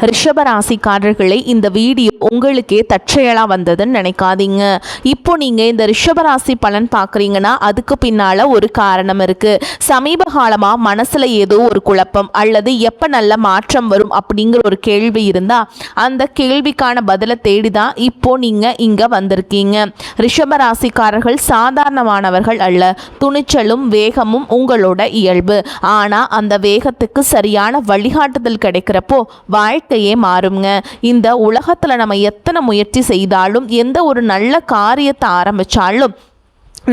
ரிஷபராசிக்காரர்களே, இந்த வீடியோ உங்களுக்கே தற்செயலாக வந்ததுன்னு நினைக்காதீங்க. இப்போ நீங்கள் இந்த ரிஷபராசி பலன் பார்க்குறீங்கன்னா அதுக்கு பின்னால் ஒரு காரணம் இருக்குது. சமீப காலமாக மனசில் ஏதோ ஒரு குழப்பம் அல்லது எப்போ நல்ல மாற்றம் வரும் அப்படிங்கிற ஒரு கேள்வி இருந்தால் அந்த கேள்விக்கான பதிலை தேடி தான் இப்போ நீங்கள் இங்கே வந்திருக்கீங்க. ரிஷபராசிக்காரர்கள் சாதாரணமானவர்கள் அல்ல. துணிச்சலும் வேகமும் உங்களோட இயல்பு. ஆனால் அந்த வேகத்துக்கு சரியான வழிகாட்டுதல் கிடைக்கிறப்போ வாழ்க்கையே மாறுங்க. இந்த உலகத்துல நம்ம எத்தனை முயற்சி செய்தாலும் எந்த ஒரு நல்ல காரியத்தை ஆரம்பிச்சாலும்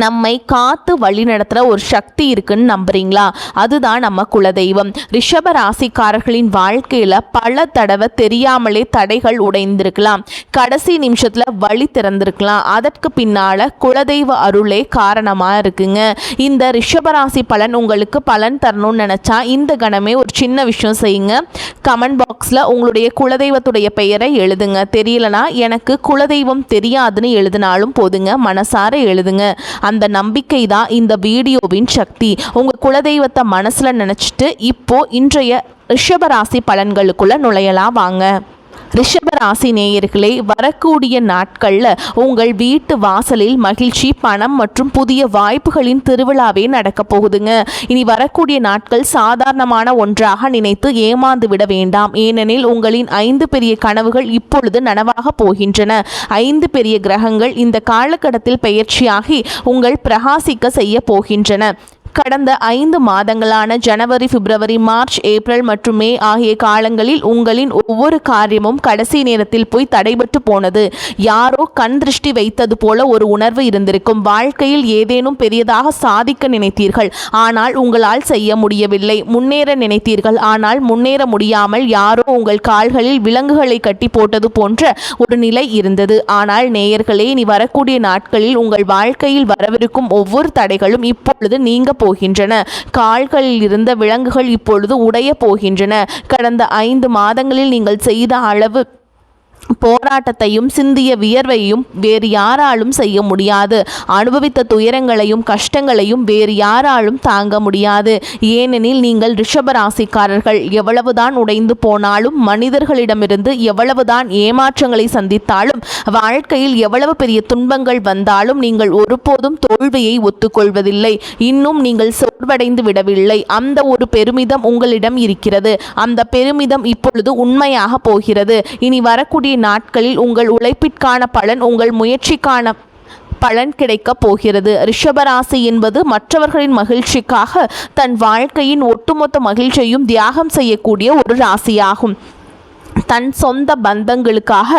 நம்மை காத்து வழி நடத்துகிற ஒரு சக்தி இருக்குன்னு நம்புறீங்களா? அதுதான் நம்ம குலதெய்வம். ரிஷப ராசிக்காரர்களின் வாழ்க்கையில் பல தடவை தெரியாமலே தடைகள் உடைந்திருக்கலாம். கடைசி நிமிஷத்தில் வழி திறந்திருக்கலாம். அதற்கு பின்னால் குலதெய்வ அருளே காரணமாக இருக்குங்க. இந்த ரிஷபராசி பலன் உங்களுக்கு பலன் தரணும்னு நினச்சா இந்த கணமே ஒரு சின்ன விஷயம் செய்யுங்க. கமெண்ட் பாக்ஸில் உங்களுடைய குலதெய்வத்துடைய பெயரை எழுதுங்க. தெரியலனா எனக்கு குலதெய்வம் தெரியாதுன்னு எழுதினாலும் போதுங்க. மனசார எழுதுங்க. அந்த நம்பிக்கை தான் இந்த வீடியோவின் சக்தி. உங்கள் குலதெய்வத்தை மனசில் நினச்சிட்டு இப்போ இன்றைய ரிஷபராசி பலன்களுக்குள்ளே நுழையலாம் வாங்க. ரிஷபராசி நேயர்களே, வரக்கூடிய நாட்களில் உங்கள் வீட்டு வாசலில் மகிழ்ச்சி, பணம் மற்றும் புதிய வாய்ப்புகளின் திருவிழாவே நடக்க போகுதுங்க. இனி வரக்கூடிய நாட்கள் சாதாரணமான ஒன்றாக நினைத்து ஏமாந்து விட வேண்டாம். ஏனெனில் உங்களின் 5 பெரிய கனவுகள் இப்பொழுது நனவாக போகின்றன. 5 பெரிய கிரகங்கள் இந்த காலகட்டத்தில் பெயர்ச்சியாகி உங்கள் பிரகாசிக்க செய்ய போகின்றன. கடந்த 5 மாதங்களான ஜனவரி, பிப்ரவரி, மார்ச், ஏப்ரல் மற்றும் மே ஆகிய காலங்களில் உங்களின் ஒவ்வொரு காரியமும் கடைசி நேரத்தில் போய் தடைபட்டு போனது. யாரோ கண் திருஷ்டி வைத்தது போல ஒரு உணர்வு இருந்திருக்கும். வாழ்க்கையில் ஏதேனும் பெரியதாக சாதிக்க நினைத்தீர்கள், ஆனால் உங்களால் செய்ய முடியவில்லை. முன்னேற நினைத்தீர்கள், ஆனால் முன்னேற முடியாமல் யாரோ உங்கள் கால்களில் விலங்குகளை கட்டி போட்டது போன்ற ஒரு நிலை இருந்தது. ஆனால் நேயர்களே, இனி வரக்கூடிய நாட்களில் உங்கள் வாழ்க்கையில் வரவிருக்கும் ஒவ்வொரு தடைகளும் இப்பொழுது நீங்க போகின்றன. கால்களில் இருந்த விலங்குகள் இப்பொழுது உடைய போகின்றன. கடந்த 5 மாதங்களில் நீங்கள் செய்த அளவு போராட்டத்தையும் சிந்திய வியர்வையும் வேறு யாராலும் செய்ய முடியாது. அனுபவித்த துயரங்களையும் கஷ்டங்களையும் வேறு யாராலும் தாங்க முடியாது. ஏனெனில் நீங்கள் ரிஷபராசிக்காரர்கள் எவ்வளவுதான் உடைந்து போனாலும், மனிதர்களிடமிருந்து எவ்வளவுதான் ஏமாற்றங்களை சந்தித்தாலும், வாழ்க்கையில் எவ்வளவு பெரிய துன்பங்கள் வந்தாலும் நீங்கள் ஒருபோதும் தோல்வியை ஒத்துக்கொள்வதில்லை. இன்னும் நீங்கள் சோர்வடைந்து விடவில்லை. அந்த ஒரு பெருமிதம் உங்களிடம் இருக்கிறது. அந்த பெருமிதம் இப்பொழுது உண்மையாக போகிறது. இனி வரக்கூடிய நாட்களில் உங்கள் உழைப்பிற்கான பலன், உங்கள் முயற்சிக்கான பலன் கிடைக்க போகிறது. ரிஷபராசி என்பது மற்றவர்களின் மகிழ்ச்சிக்காக தன் வாழ்க்கையின் ஒட்டுமொத்த மகிழ்ச்சியையும் தியாகம் செய்யக்கூடிய ஒரு ராசியாகும். தன் சொந்த பந்தங்களுக்காக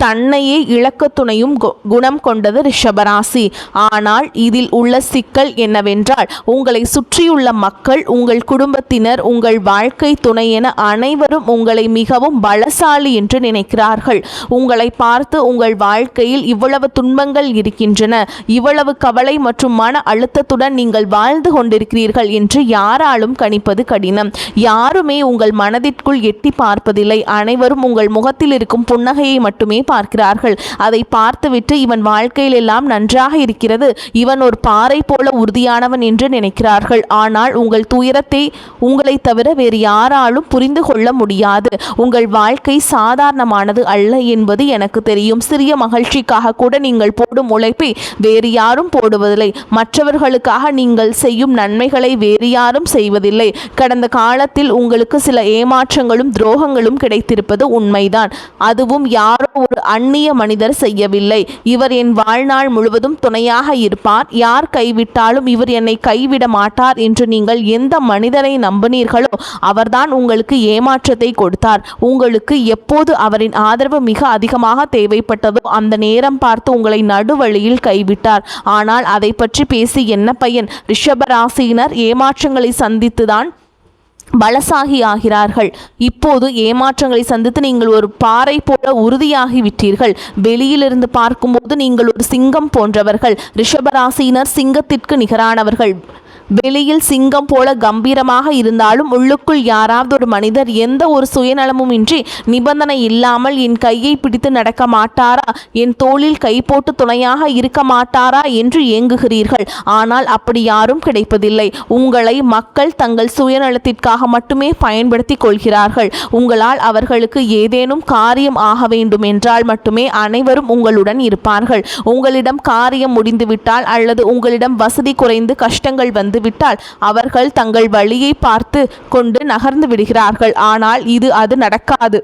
தன்னையே இழக்க துணையும் குணம் கொண்டது ரிஷபராசி. ஆனால் இதில் உள்ள சிக்கல் என்னவென்றால், உங்களை சுற்றியுள்ள மக்கள், உங்கள் குடும்பத்தினர், உங்கள் வாழ்க்கை துணை என அனைவரும் உங்களை மிகவும் பலசாலி என்று நினைக்கிறார்கள். உங்களை பார்த்து உங்கள் வாழ்க்கையில் இவ்வளவு துன்பங்கள் இருக்கின்றன, இவ்வளவு கவலை மற்றும் மன அழுத்தத்துடன் நீங்கள் வாழ்ந்து கொண்டிருக்கிறீர்கள் என்று யாராலும் கணிப்பது கடினம். யாருமே உங்கள் மனதிற்குள் எட்டி பார்ப்பதில்லை. அனைவரும் உங்கள் முகத்தில் இருக்கும் புன்னகையை மட்டுமே பார்க்கிறார்கள். அதை பார்த்துவிட்டு இவன் வாழ்க்கையில் எல்லாம் நன்றாக இருக்கிறது, இவன் ஒரு பாறை போல உறுதியானவன் என்று நினைக்கிறார்கள். ஆனால் உங்கள் துயரத்தை உங்களை தவிர வேறு யாராலும் புரிந்து கொள்ள முடியாது. உங்கள் வாழ்க்கை சாதாரணமானது அல்ல என்பது எனக்கு தெரியும். சிறிய மகிழ்ச்சிக்காக கூட நீங்கள் போடும் உழைப்பை வேறு யாரும் போடுவதில்லை. மற்றவர்களுக்காக நீங்கள் செய்யும் நன்மைகளை வேறு யாரும் செய்வதில்லை. கடந்த காலத்தில் உங்களுக்கு சில ஏமாற்றங்களும் துரோகங்களும் கிடைத்திருப்பது உண்மைதான். அதுவும் யாரோ ஒரு அந்நிய மனிதர் செய்யவில்லை. இவர் என் வாழ்நாள் முழுவதும் துணையாக இருப்பார், யார் கைவிட்டாலும் இவர் என்னை கைவிட மாட்டார் என்று நீங்கள் எந்த மனிதரை நம்பினீர்களோ அவர்தான் உங்களுக்கு ஏமாற்றத்தை கொடுத்தார். உங்களுக்கு எப்போது அவரின் ஆதரவு மிக அதிகமாக தேவைப்பட்டதோ அந்த நேரம் பார்த்து உங்களை நடுவழியில் கைவிட்டார். ஆனால் அதை பற்றி பேசி என்ன பயன்? ரிஷபராசியினர் ஏமாற்றங்களை சந்தித்துதான் பலசாகி ஆகிறார்கள். இப்போது ஏமாற்றங்களை சந்தித்து நீங்கள் ஒரு பாறை போல உறுதியாகி விட்டீர்கள். வெளியிலிருந்து பார்க்கும்போது நீங்கள் ஒரு சிங்கம் போன்றவர்கள். ரிஷபராசியினர் சிங்கத்திற்கு நிகரானவர்கள். வெளியில் சிங்கம் போல கம்பீரமாக இருந்தாலும் உள்ளுக்குள் யாராவது ஒரு மனிதர் எந்த ஒரு சுயநலமும் இன்றி நிபந்தனை இல்லாமல் என் கையை பிடித்து நடக்க மாட்டாரா, என் தோளில் கை போட்டு துணையாக இருக்க மாட்டாரா என்று ஏங்குகிறீர்கள். ஆனால் அப்படி யாரும் கிடைப்பதில்லை. உங்களை மக்கள் தங்கள் சுயநலத்திற்காக மட்டுமே பயன்படுத்தி கொள்கிறார்கள். உங்களால் அவர்களுக்கு ஏதேனும் காரியம் ஆக வேண்டும் என்றால் மட்டுமே அனைவரும் உங்களுடன் இருப்பார்கள். உங்களிடம் காரியம் முடிந்துவிட்டால் அல்லது உங்களிடம் வசதி குறைந்து கஷ்டங்கள் வந்து விட்டால் அவர்கள் தங்கள் வழியை பார்த்து கொண்டு நகர்ந்து விடுகிறார்கள். ஆனால் அது நடக்காது.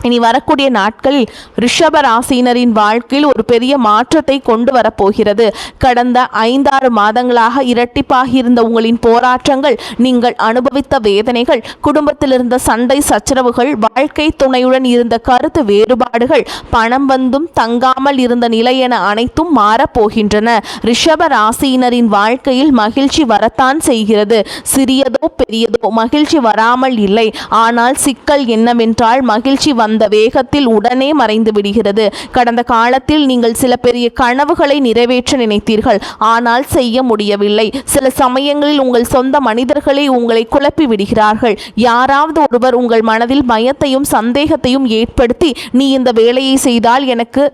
இனி வரக்கூடிய நாட்களில் ரிஷப ராசியினரின் வாழ்க்கையில் ஒரு பெரிய மாற்றத்தை கொண்டு வரப்போகிறது. கடந்த 5-6 மாதங்களாக இரட்டிப்பாகி இருந்த உங்களின் போராட்டங்கள், நீங்கள் அனுபவித்த வேதனைகள், குடும்பத்தில் இருந்த சண்டை சச்சரவுகள், வாழ்க்கை துணையுடன் இருந்த கருத்து வேறுபாடுகள், பணம் வந்தும் தங்காமல் இருந்த நிலை என அனைத்தும் மாறப்போகின்றன. ரிஷப ராசியினரின் வாழ்க்கையில் மகிழ்ச்சி வரத்தான் செய்கிறது. சிறியதோ பெரியதோ மகிழ்ச்சி வராமல் இல்லை. ஆனால் சிக்கல் என்னவென்றால் மகிழ்ச்சி வந்த வேகத்தில் உடனே மறைந்து விடுகிறது. கடந்த காலத்தில் நீங்கள் சில பெரிய கனவுகளை நிறைவேற்ற நினைத்தீர்கள், ஆனால் செய்ய முடியவில்லை. சில சமயங்களில் உங்கள் சொந்த மனிதர்களை உங்களை குழப்பி விடுகிறார்கள். யாராவது ஒருவர் உங்கள் மனதில் பயத்தையும் சந்தேகத்தையும் ஏற்படுத்தி, நீ இந்த வேலையை செய்தால் எனக்கு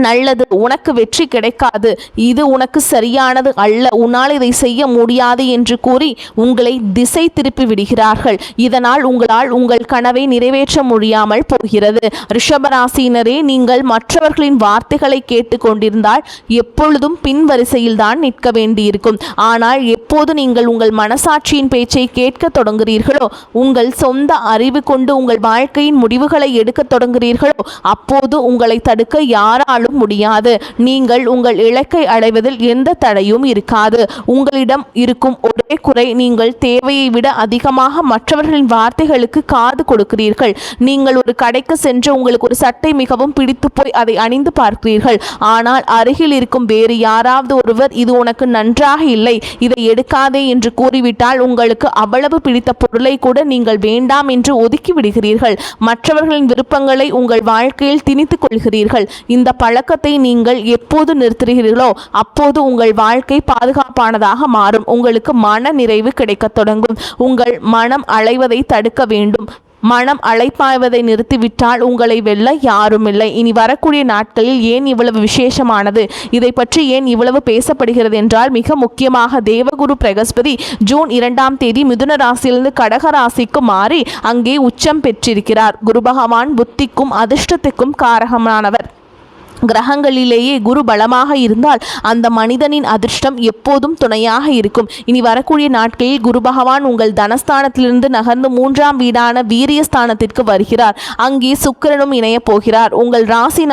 நல்லது, உனக்கு வெற்றி கிடைக்காது, இது உனக்கு சரியானது அல்ல, உன்னால் இதை செய்ய முடியாது என்று கூறி உங்களை திசை திருப்பி விடுகிறார்கள். இதனால் உங்களால் உங்கள் கனவை நிறைவேற்ற முடியாமல் போகிறது. ரிஷபராசியினரே, நீங்கள் மற்றவர்களின் வார்த்தைகளை கேட்டுக்கொண்டிருந்தால் எப்பொழுதும் பின்வரிசையில் தான் நிற்க வேண்டியிருக்கும். ஆனால் எப்போது நீங்கள் உங்கள் மனசாட்சியின் பேச்சை கேட்க தொடங்குகிறீர்களோ, உங்கள் சொந்த அறிவு கொண்டு உங்கள் வாழ்க்கையின் முடிவுகளை எடுக்க தொடங்குகிறீர்களோ, அப்போது உங்களை தடுக்க யாராலும் முடியாது. நீங்கள் உங்கள் இலக்கை அடைவதில் எந்த தடையும் இருக்காது. உங்களிடம் இருக்கும் ஒரே குறை, நீங்கள் தேவையை விட அதிகமாக மற்றவர்களின் வார்த்தைகளுக்கு காது கொடுக்கிறீர்கள். நீங்கள் ஒரு கடைக்கு சென்று உங்களுக்கு ஒரு சட்டை மிகவும் பிடித்து போய் அதை அணிந்து பார்க்கிறீர்கள். ஆனால் அருகில் இருக்கும் வேறு யாராவது ஒருவர், இது உனக்கு நன்றாக இல்லை, இதை எடுக்காதே என்று கூறிவிட்டால் உங்களுக்கு அவ்வளவு பிடித்த பொருளை கூட நீங்கள் வேண்டாம் என்று ஒதுக்கி விடுகிறீர்கள். மற்றவர்களின் விருப்பங்களை உங்கள் வாழ்க்கையில் திணித்துக் கொள்கிறீர்கள். இந்த பழக்கத்தை நீங்கள் எப்போது நிறுத்துகிறீர்களோ அப்போது உங்கள் வாழ்க்கை பாதுகாப்பானதாக மாறும். உங்களுக்கு மன நிறைவு கிடைக்கத் தொடங்கும். உங்கள் மனம் அலைவதை தடுக்க வேண்டும். மனம் அலைப்பாய்வதை நிறுத்திவிட்டால் உங்களை வெல்ல யாரும் இல்லை. இனி வரக்கூடிய நாட்களில் ஏன் இவ்வளவு விசேஷமானது, இதை பற்றி ஏன் இவ்வளவு பேசப்படுகிறது என்றால், மிக முக்கியமாக தேவகுரு பிரகஸ்பதி ஜூன் 2ஆம் தேதி மிதுன ராசியிலிருந்து கடக ராசிக்கு மாறி அங்கே உச்சம் பெற்றிருக்கிறார். குரு பகவான் புத்திக்கும் அதிர்ஷ்டத்துக்கும் காரகமானவர். கிரகங்களிலேயே குரு பலமாக இருந்தால் அந்த மனிதனின் அதிர்ஷ்டம் எப்போதும் துணையாக இருக்கும். இனி வரக்கூடிய நாட்களில் குரு பகவான் உங்கள் தனஸ்தானத்திலிருந்து நகர்ந்து 3ஆம் வீடான வீரியஸ்தானத்திற்கு வருகிறார். அங்கே சுக்கிரனும் இணைய போகிறார். உங்கள் ராசி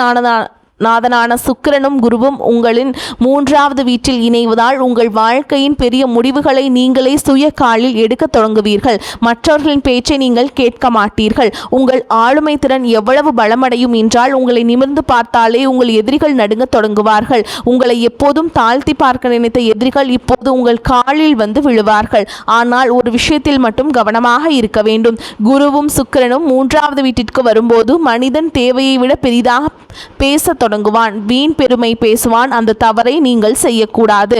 நாதனான சுக்கிரனும் குருவும் உங்களின் 3வது வீட்டில் இணைவதால் உங்கள் வாழ்க்கையின் பெரிய முடிவுகளை நீங்களே சுய காலில் எடுக்க தொடங்குவீர்கள். மற்றவர்களின் பேச்சை நீங்கள் கேட்க மாட்டீர்கள். உங்கள் ஆளுமை திறன் எவ்வளவு பலமடையும் என்றால், உங்களை நிமிர்ந்து பார்த்தாலே உங்கள் எதிரிகள் நடுங்க தொடங்குவார்கள். உங்களை எப்போதும் தாழ்த்தி பார்க்க நினைத்த எதிரிகள் இப்போது உங்கள் காலில் வந்து விழுவார்கள். ஆனால் ஒரு விஷயத்தில் மட்டும் கவனமாக இருக்க வேண்டும். குருவும் சுக்கிரனும் 3வது வீட்டிற்கு வரும்போது மனிதன் தேவையை விட பெரிதாக பேச தொடங்குவான். வீண் பெருமை பேசுவான். அந்த தவறை நீங்கள் செய்யக்கூடாது.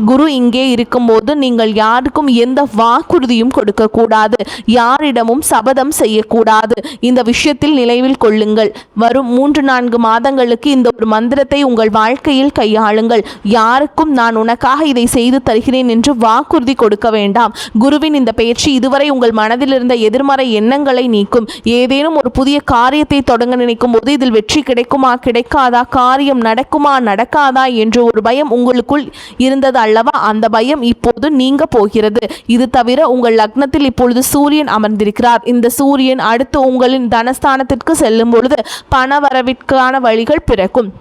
குரு இங்கே இருக்கும்போது நீங்கள் யாருக்கும் எந்த வாக்குறுதியும் கொடுக்க கூடாது. யாரிடமும் சபதம் செய்யக்கூடாது. இந்த விஷயத்தில் நினைவில் கொள்ளுங்கள். வரும் 3-4 மாதங்களுக்கு இந்த ஒரு மந்திரத்தை உங்கள் வாழ்க்கையில் கையாளுங்கள். யாருக்கும் நான் உனக்காக இதை செய்து தருகிறேன் என்று வாக்குறுதி கொடுக்க வேண்டாம். குருவின் இந்த பயிற்சி இதுவரை உங்கள் மனதில் இருந்த எதிர்மறை எண்ணங்களை நீக்கும். ஏதேனும் ஒரு புதிய காரியத்தை தொடங்க நினைக்கும் போது இதில் வெற்றி கிடைக்குமா கிடைக்காதா, காரியம் நடக்குமா நடக்காதா என்று ஒரு பயம் உங்களுக்குள் இருந்தது அல்லவா, அந்த பயம் இப்போது நீங்க போகிறது. இது தவிர உங்கள் லக்னத்தில் இப்பொழுது சூரியன் அமர்ந்திருக்கிறார். இந்த சூரியன் அடுத்து உங்களின் தனஸ்தானத்திற்கு செல்லும் பொழுது பண வரவிற்கான வழிகள் பிறக்கும்.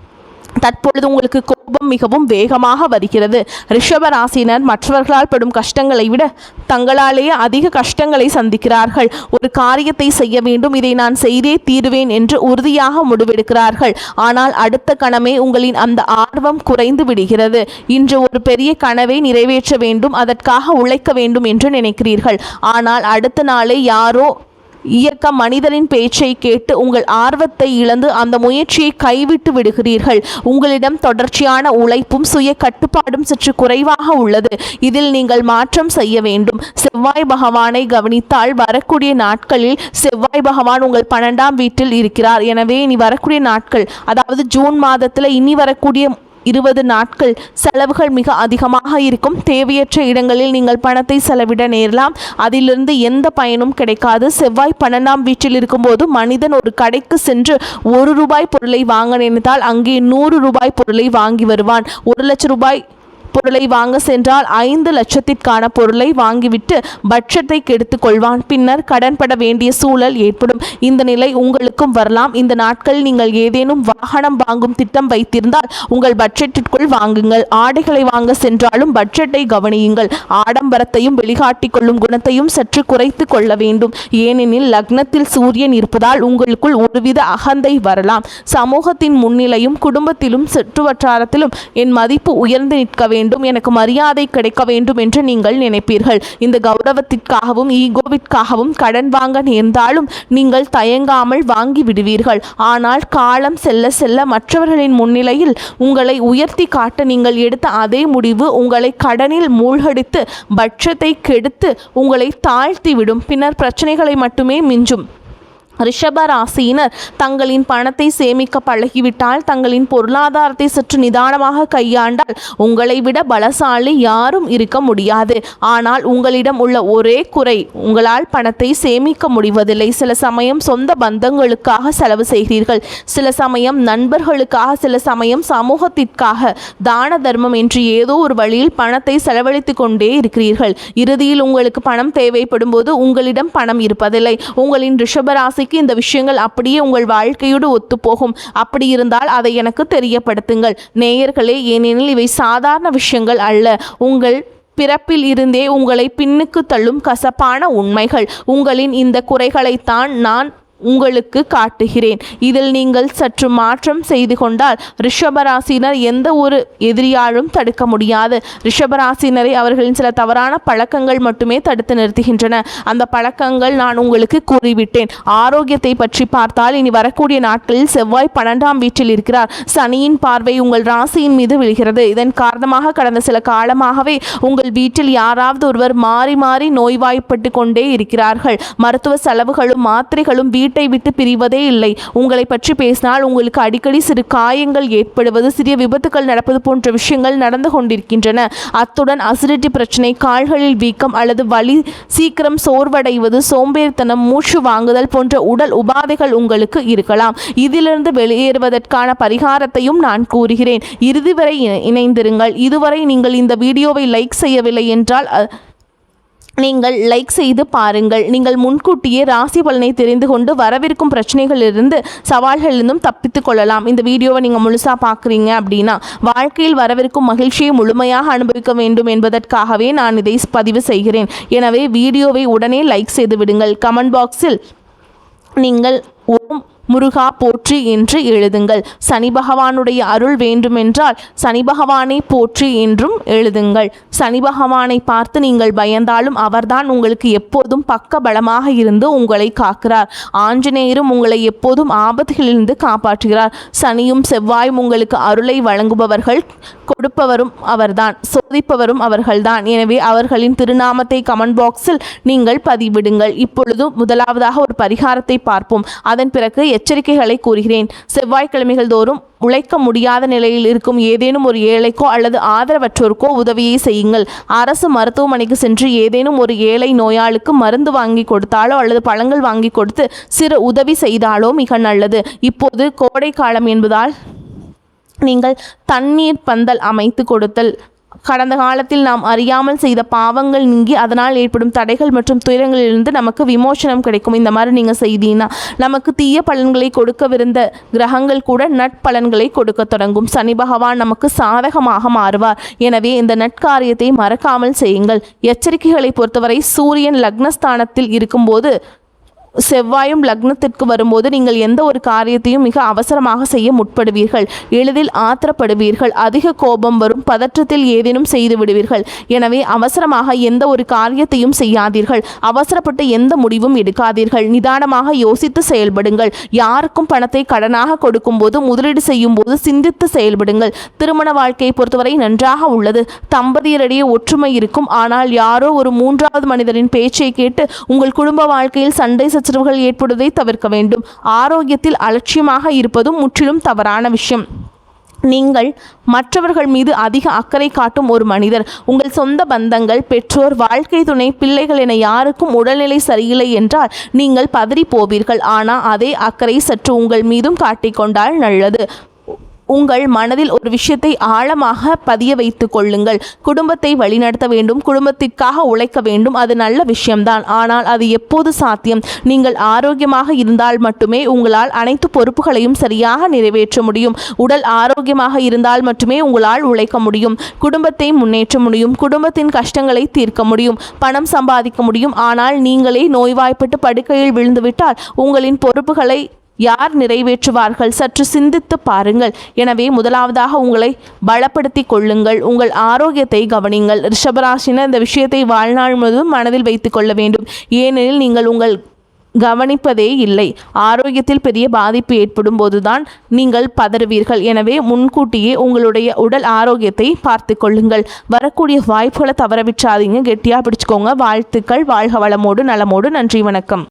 தற்பொழுது உங்களுக்கு கோபம் மிகவும் வேகமாக வருகிறது. ரிஷப ராசியினர் மற்றவர்களால் படும் கஷ்டங்களை விட தங்களாலேயே அதிக கஷ்டங்களை சந்திக்கிறார்கள். ஒரு காரியத்தை செய்ய வேண்டும், இதை நான் செய்தே தீருவேன் என்று உறுதியாக முடிவெடுக்கிறார்கள். ஆனால் அடுத்த கணமே உங்களின் அந்த ஆர்வம் குறைந்து விடுகிறது. இன்று ஒரு பெரிய கனவை நிறைவேற்ற வேண்டும், அதற்காக உழைக்க வேண்டும் என்று நினைக்கிறீர்கள். ஆனால் அடுத்த நாளே யாரோ இயக்க மனிதரின் பேச்சை கேட்டு உங்கள் ஆர்வத்தை இழந்து அந்த முயற்சியை கைவிட்டு விடுகிறீர்கள். உங்களிடம் தொடர்ச்சியான உழைப்பும் சுய கட்டுப்பாடும் சற்று குறைவாக உள்ளது. இதில் நீங்கள் மாற்றம் செய்ய வேண்டும். செவ்வாய் பகவானை கவனித்தால் வரக்கூடிய நாட்களில் செவ்வாய் பகவான் உங்கள் 12ஆம் வீட்டில் இருக்கிறார். எனவே இனி வரக்கூடிய நாட்கள், அதாவது ஜூன் மாதத்தில் இனி வரக்கூடிய 20 நாட்கள் செலவுகள் மிக அதிகமாக இருக்கும். தேவையற்ற இடங்களில் நீங்கள் பணத்தை செலவிட நேரலாம். அதிலிருந்து எந்த பயனும் கிடைக்காது. செவ்வாய் 12ஆம் வீட்டில் இருக்கும்போது மனிதன் ஒரு கடைக்கு சென்று ₹1 பொருளை வாங்க நினைத்தால் அங்கே ₹100 பொருளை வாங்கி வருவான். 1 லட்சம் ரூபாய் பொருளை வாங்க சென்றால் 5 லட்சத்திற்கான பொருளை வாங்கிவிட்டு பட்ஜெட்டை கெடுத்து கொள்வான். பின்னர் கடன்பட வேண்டிய சூழல் ஏற்படும். இந்த நிலை உங்களுக்கும் வரலாம். இந்த நாட்கள் நீங்கள் ஏதேனும் வாகனம் வாங்கும் திட்டம் வைத்திருந்தால் உங்கள் பட்ஜெட்டிற்குள் வாங்குங்கள். ஆடைகளை வாங்க சென்றாலும் பட்ஜெட்டை கவனியுங்கள். ஆடம்பரத்தையும் வெளிக்காட்டிக் கொள்ளும் குணத்தையும் சற்று குறைத்து கொள்ள வேண்டும். ஏனெனில் லக்னத்தில் சூரியன் இருப்பதால் உங்களுக்குள் ஒருவித அகந்தை வரலாம். சமூகத்தின் முன்னிலையும் குடும்பத்திலும் சுற்றுவட்டாரத்திலும் என் மதிப்பு உயர்ந்து நிற்க வேண்டும், எனக்கு மரியாதை கிடைக்க வேண்டும் என்று நீங்கள் நினைப்பீர்கள். இந்த கௌரவத்திற்காகவும் ஈகோவிற்காகவும் கடன் வாங்க நேர்ந்தாலும் நீங்கள் தயங்காமல் வாங்கி விடுவீர்கள். ஆனால் காலம் செல்ல செல்ல மற்றவர்களின் முன்னிலையில் உங்களை உயர்த்தி காட்ட நீங்கள் எடுத்த அதே முடிவு உங்களை கடனில் மூழ்கடித்து பட்ஜெட்டை கெடுத்து உங்களை தாழ்த்திவிடும். பின்னர் பிரச்சனைகளை மட்டுமே மிஞ்சும். ரிஷப ராசியினர் தங்களின் பணத்தை சேமிக்க பழகிவிட்டால், தங்களின் பொருளாதாரத்தை சற்று நிதானமாக கையாண்டால் உங்களை விட பலசாலி யாரும் இருக்க முடியாது. ஆனால் உங்களிடம் உள்ள ஒரே குறை, உங்களால் பணத்தை சேமிக்க முடிவதில்லை. சில சமயம் சொந்த பந்தங்களுக்காக செலவு செய்கிறீர்கள், சில சமயம் நண்பர்களுக்காக, சில சமயம் சமூகத்திற்காக, தான தர்மம் என்று ஏதோ ஒரு வழியில் பணத்தை செலவழித்து கொண்டே இருக்கிறீர்கள். இறுதியில் உங்களுக்கு பணம் தேவைப்படும் போது உங்களிடம் பணம் இருப்பதில்லை. உங்களின் ரிஷபராசி இந்த விஷயங்கள் அப்படியே உங்கள் வாழ்க்கையோடு ஒத்துப்போகும். அப்படி இருந்தால் அதை எனக்கு தெரியப்படுத்துங்கள் நேயர்களே. ஏனெனில் இவை சாதாரண விஷயங்கள் அல்ல. உங்கள் பிறப்பில் இருந்தே உங்களை பின்னுக்கு தள்ளும் கசப்பான உண்மைகள். உங்களின் இந்த குறைகளைத்தான் நான் உங்களுக்கு காட்டுகிறேன். இதில் நீங்கள் சற்று மாற்றம் செய்து கொண்டால் ரிஷபராசினர் எந்த ஒரு எதிரியாலும் தடுக்க முடியாது. ரிஷபராசினரை அவர்களின் சில தவறான பழக்கங்கள் மட்டுமே தடுத்து நிறுத்துகின்றன. அந்த பழக்கங்கள் நான் உங்களுக்கு கூறிவிட்டேன். ஆரோக்கியத்தை பற்றி பார்த்தால் இனி வரக்கூடிய நாட்களில் செவ்வாய் 12ஆம் வீட்டில் இருக்கிறார். சனியின் பார்வை உங்கள் ராசியின் மீது விழுகிறது. இதன் காரணமாக கடந்த சில காலமாகவே உங்கள் வீட்டில் யாராவது ஒருவர் மாறி மாறி நோய்வாய்ப்பட்டு கொண்டே இருக்கிறார்கள். மருத்துவ செலவுகளும் மாத்திரைகளும் வீட்டை விட்டு பிரிவதே இல்லை. உங்களை பற்றி பேசினால் உங்களுக்கு அடிக்கடி சிறு காயங்கள் ஏற்படுவது, சிறிய விபத்துக்கள் நடப்பது போன்ற விஷயங்கள் நடந்து கொண்டிருக்கின்றன. அத்துடன் அசிடிட்டி பிரச்சனை, கால்களில் வீக்கம் அல்லது வலி, சீக்கிரம் சோர்வடைவது, சோம்பேறித்தனம், மூச்சு வாங்குதல் போன்ற உடல் உபாதைகள் உங்களுக்கு இருக்கலாம். இதிலிருந்து வெளியேறுவதற்கான பரிகாரத்தையும் நான் கூறுகிறேன். இறுதி வரை இணைந்திருங்கள். இதுவரை நீங்கள் இந்த வீடியோவை லைக் செய்யவில்லை என்றால் நீங்கள் லைக் செய்து பாருங்கள். நீங்கள் முன்கூட்டியே ராசி பலனை தெரிந்து கொண்டு வரவிருக்கும் பிரச்சனைகளிலிருந்து, சவால்களிலிருந்தும் தப்பித்து கொள்ளலாம். இந்த வீடியோவை நீங்கள் முழுசாக பார்க்குறீங்க அப்படின்னா வாழ்க்கையில் வரவிருக்கும் மகிழ்ச்சியை முழுமையாக அனுபவிக்க வேண்டும் என்பதற்காகவே நான் இதை பதிவு செய்கிறேன். எனவே வீடியோவை உடனே லைக் செய்து விடுங்கள். கமெண்ட் பாக்ஸில் நீங்கள் ஓம் முருகா போற்றி என்று எழுதுங்கள். சனி பகவானுடைய அருள் வேண்டுமென்றால் சனி பகவானை போற்றி என்றும் எழுதுங்கள். சனி பகவானை பார்த்து நீங்கள் பயந்தாலும் அவர்தான் உங்களுக்கு எப்போதும் பக்க பலமாக இருந்து உங்களை காக்கிறார். ஆஞ்சநேயரும் உங்களை எப்போதும் ஆபத்துகளிலிருந்து காப்பாற்றுகிறார். சனியும் செவ்வாயும் உங்களுக்கு அருளை வழங்குபவர்கள், கொடுப்பவரும் அவர்தான், சோதிப்பவரும் அவர்கள்தான். எனவே அவர்களின் திருநாமத்தை கமெண்ட் பாக்ஸில் நீங்கள் பதிவிடுங்கள். இப்பொழுது முதலாவதாக ஒரு பரிகாரத்தை பார்ப்போம். அதன் பிறகு எச்சரிக்கைகளை கூறுகிறேன். செவ்வாய்க்கிழமைகள் தோறும் உழைக்க முடியாத நிலையில் இருக்கும் ஏதேனும் ஒரு ஏழைக்கோ அல்லது ஆதரவற்றோருக்கோ உதவியை செய்யுங்கள். அரசு மருத்துவமனைக்கு சென்று ஏதேனும் ஒரு ஏழை நோயாளுக்கு மருந்து வாங்கி கொடுத்தாலோ அல்லது பழங்கள் வாங்கி கொடுத்து சிறு உதவி செய்தாலோ மிக நல்லது. இப்போது கோடை காலம் என்பதால் நீங்கள் தண்ணீர் பந்தல் அமைத்து கொடுத்தல், கடந்த காலத்தில் நாம் அறியாமல் செய்த பாவங்கள் நீங்கி அதனால் ஏற்படும் தடைகள் மற்றும் துயரங்களிலிருந்து நமக்கு விமோசனம் கிடைக்கும். இந்த மாதிரி நீங்கள் செய்தீங்கன்னா நமக்கு தீய பலன்களை கொடுக்கவிருந்த கிரகங்கள் கூட நட்பலன்களை கொடுக்க தொடங்கும். சனி பகவான் நமக்கு சாதகமாக மாறுவார். எனவே இந்த நட்காரியத்தை மறக்காமல் செய்யுங்கள். எச்சரிக்கைகளை பொறுத்தவரை சூரியன் லக்னஸ்தானத்தில் இருக்கும்போது செவ்வாயும் லக்னத்திற்கு வரும்போது நீங்கள் எந்த ஒரு காரியத்தையும் மிக அவசரமாக செய்ய முற்படுவீர்கள். எளிதில் ஆத்திரப்படுவீர்கள். அதிக கோபம் வரும். பதற்றத்தில் ஏதேனும் செய்து விடுவீர்கள். எனவே அவசரமாக எந்த ஒரு காரியத்தையும் செய்யாதீர்கள். அவசரப்பட்டு எந்த முடிவும் எடுக்காதீர்கள். நிதானமாக யோசித்து செயல்படுங்கள். யாருக்கும் பணத்தை கடனாக கொடுக்கும்போது, முதலீடு செய்யும் போது சிந்தித்து செயல்படுங்கள். திருமண வாழ்க்கையை பொறுத்தவரை நன்றாக உள்ளது. தம்பதியரிடையே ஒற்றுமை இருக்கும். ஆனால் யாரோ ஒரு மூன்றாவது மனிதரின் பேச்சை கேட்டு உங்கள் குடும்ப வாழ்க்கையில் சண்டை சச்சரவுகள் ஏற்படுவதை தவிர்க்க வேண்டும். ஆரோக்கியத்தில் அலட்சியமாக இருப்பதும் முற்றிலும் தவறான விஷயம். நீங்கள் மற்றவர்கள் மீது அதிக அக்கறை காட்டும் ஒரு மனிதர். உங்கள் சொந்த பந்தங்கள், பெற்றோர், வாழ்க்கை துணை, பிள்ளைகள் என யாருக்கும் உடல்நிலை சரியில்லை என்றால் நீங்கள் பதறி போவீர்கள். ஆனால் அதே அக்கறை சற்று உங்கள் மீதும் காட்டிக்கொண்டால் நல்லது. உங்கள் மனதில் ஒரு விஷயத்தை ஆழமாக பதிய வைத்து கொள்ளுங்கள். குடும்பத்தை வழிநடத்த வேண்டும், குடும்பத்திற்காக உழைக்க வேண்டும். அது நல்ல விஷயம்தான். ஆனால் அது எப்போது சாத்தியம்? நீங்கள் ஆரோக்கியமாக இருந்தால் மட்டுமே உங்களால் அனைத்து பொறுப்புகளையும் சரியாக நிறைவேற்ற முடியும். உடல் ஆரோக்கியமாக இருந்தால் மட்டுமே உங்களால் உழைக்க முடியும், குடும்பத்தை முன்னேற்ற முடியும், குடும்பத்தின் கஷ்டங்களை தீர்க்க முடியும், பணம் சம்பாதிக்க முடியும். ஆனால் நீங்களே நோய்வாய்ப்பட்டு படுக்கையில் விழுந்துவிட்டால் உங்களின் பொறுப்புகளை யார் நிறைவேற்றுவார்கள்? சற்று சிந்தித்து பாருங்கள். எனவே முதலாவதாக உங்களை பலப்படுத்தி கொள்ளுங்கள். உங்கள் ஆரோக்கியத்தை கவனிங்கள். ரிஷபராசினர் இந்த விஷயத்தை வாழ்நாள் முழுவதும் மனதில் வைத்து கொள்ள வேண்டும். ஏனெனில் நீங்கள் உங்கள் கவனிப்பதே இல்லை. ஆரோக்கியத்தில் பெரிய பாதிப்பு ஏற்படும் போதுதான் நீங்கள் பதறுவீர்கள். எனவே முன்கூட்டியே உங்களுடைய உடல் ஆரோக்கியத்தை பார்த்து கொள்ளுங்கள். வரக்கூடிய வாய்ப்புகளை தவற விட்டுறாதீங்க. கெட்டியாக பிடிச்சுக்கோங்க. வாழ்த்துக்கள். வாழ்க வளமோடு நலமோடு. நன்றி, வணக்கம்.